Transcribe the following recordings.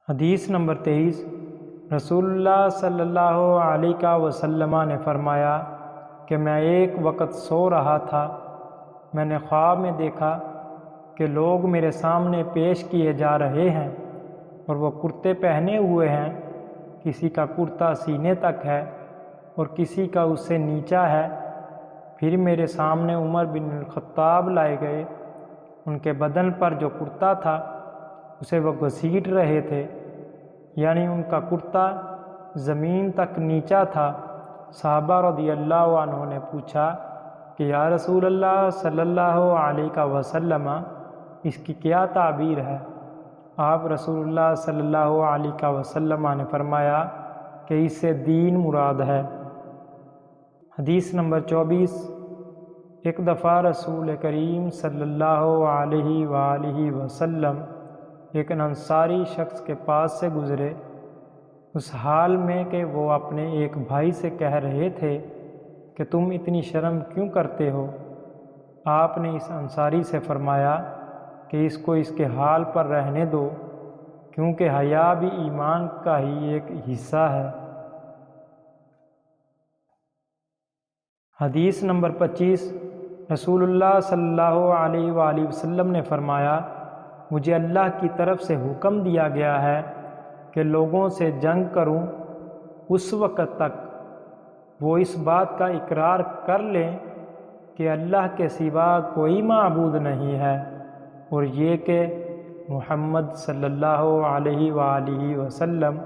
حدیث نمبر 23۔ رسول اللہ صلی اللہ علیہ وسلم نے فرمایا کہ میں ایک وقت سو رہا تھا، میں نے خواب میں دیکھا کہ لوگ میرے سامنے پیش کیے جا رہے ہیں اور وہ کرتے پہنے ہوئے ہیں، کسی کا کرتا سینے تک ہے اور کسی کا اس سے نیچا ہے۔ پھر میرے سامنے عمر بن الخطاب لائے گئے، ان کے بدن پر جو کرتا تھا اسے وہ گھسیٹ رہے تھے، یعنی ان کا کرتا زمین تک نیچا تھا۔ صحابہ رضی اللہ عنہ نے پوچھا کہ یا رسول اللہ صلی اللہ علیہ وسلم، اس کی کیا تعبیر ہے؟ آپ رسول اللہ صلی اللہ علیہ وسلم نے فرمایا کہ اس سے دین مراد ہے۔ حدیث نمبر 24۔ ایک دفعہ رسول کریم صلی اللہ علیہ وآلہ وسلم ایک انصاری شخص کے پاس سے گزرے، اس حال میں کہ وہ اپنے ایک بھائی سے کہہ رہے تھے کہ تم اتنی شرم کیوں کرتے ہو؟ آپ نے اس انصاری سے فرمایا کہ اس کو اس کے حال پر رہنے دو، کیونکہ حیا بھی ایمان کا ہی ایک حصہ ہے۔ حدیث نمبر 25۔ رسول اللہ صلی اللہ علیہ وآلہ وسلم نے فرمایا، مجھے اللہ کی طرف سے حکم دیا گیا ہے کہ لوگوں سے جنگ کروں اس وقت تک وہ اس بات کا اقرار کر لیں کہ اللہ کے سوا کوئی معبود نہیں ہے، اور یہ کہ محمد صلی اللہ علیہ وآلہ وسلم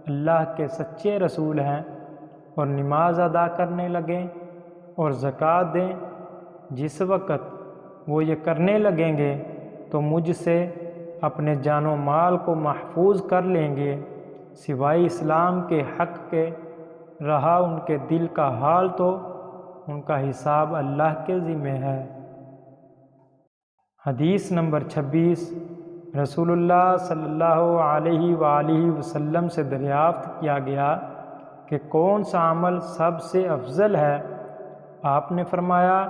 اللہ کے سچے رسول ہیں، اور نماز ادا کرنے لگیں اور زکوٰۃ دیں۔ جس وقت وہ یہ کرنے لگیں گے تو مجھ سے اپنے جان و مال کو محفوظ کر لیں گے، سوائے اسلام کے حق کے رہا ان کے دل کا حال تو ان کا حساب اللہ کے ذمہ ہے۔ حدیث نمبر 26۔ رسول اللہ صلی اللہ علیہ وآلہ وسلم سے دریافت کیا گیا کہ کون سا عمل سب سے افضل ہے؟ آپ نے فرمایا،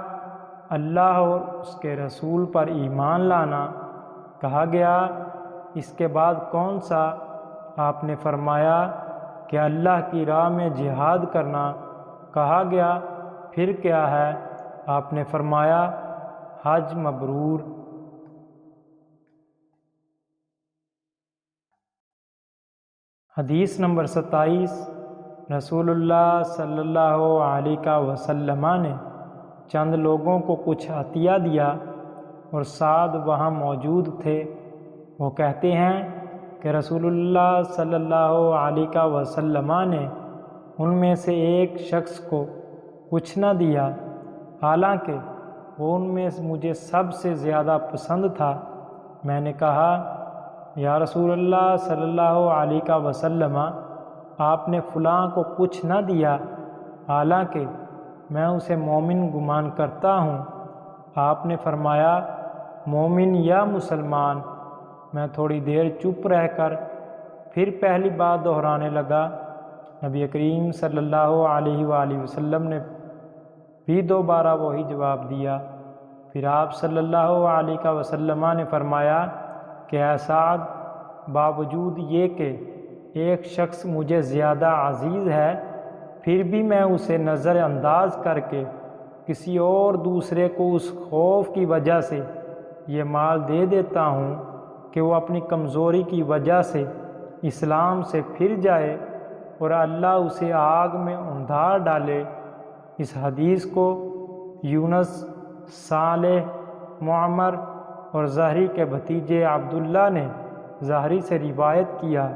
اللہ اور اس کے رسول پر ایمان لانا۔ کہا گیا، اس کے بعد کون سا؟ آپ نے فرمایا کہ اللہ کی راہ میں جہاد کرنا۔ کہا گیا، پھر کیا ہے؟ آپ نے فرمایا، حج مبرور۔ حدیث نمبر 27۔ رسول اللہ صلی اللہ علیہ وسلم نے چند لوگوں کو کچھ عطیہ دیا اور سعد وہاں موجود تھے۔ وہ کہتے ہیں کہ رسول اللہ صلی اللہ علیہ وسلم نے ان میں سے ایک شخص کو کچھ نہ دیا، حالانکہ وہ ان میں مجھے سب سے زیادہ پسند تھا۔ میں نے کہا، یا رسول اللہ صلی اللہ علیہ وسلم، آپ نے فلاں کو کچھ نہ دیا، حالانکہ میں اسے مومن گمان کرتا ہوں۔ آپ نے فرمایا، مومن یا مسلمان؟ میں تھوڑی دیر چپ رہ کر پھر پہلی بات دہرانے لگا۔ نبی کریم صلی اللہ علیہ وآلہ وسلم نے بھی دوبارہ وہی جواب دیا۔ پھر آپ صلی اللہ علیہ وسلم نے فرمایا کہ اے سعد، باوجود یہ کہ ایک شخص مجھے زیادہ عزیز ہے، پھر بھی میں اسے نظر انداز کر کے کسی اور دوسرے کو اس خوف کی وجہ سے یہ مال دے دیتا ہوں کہ وہ اپنی کمزوری کی وجہ سے اسلام سے پھر جائے اور اللہ اسے آگ میں اندھار ڈالے۔ اس حدیث کو یونس، صالح، معمر اور زہری کے بھتیجے عبداللہ نے زہری سے روایت کیا۔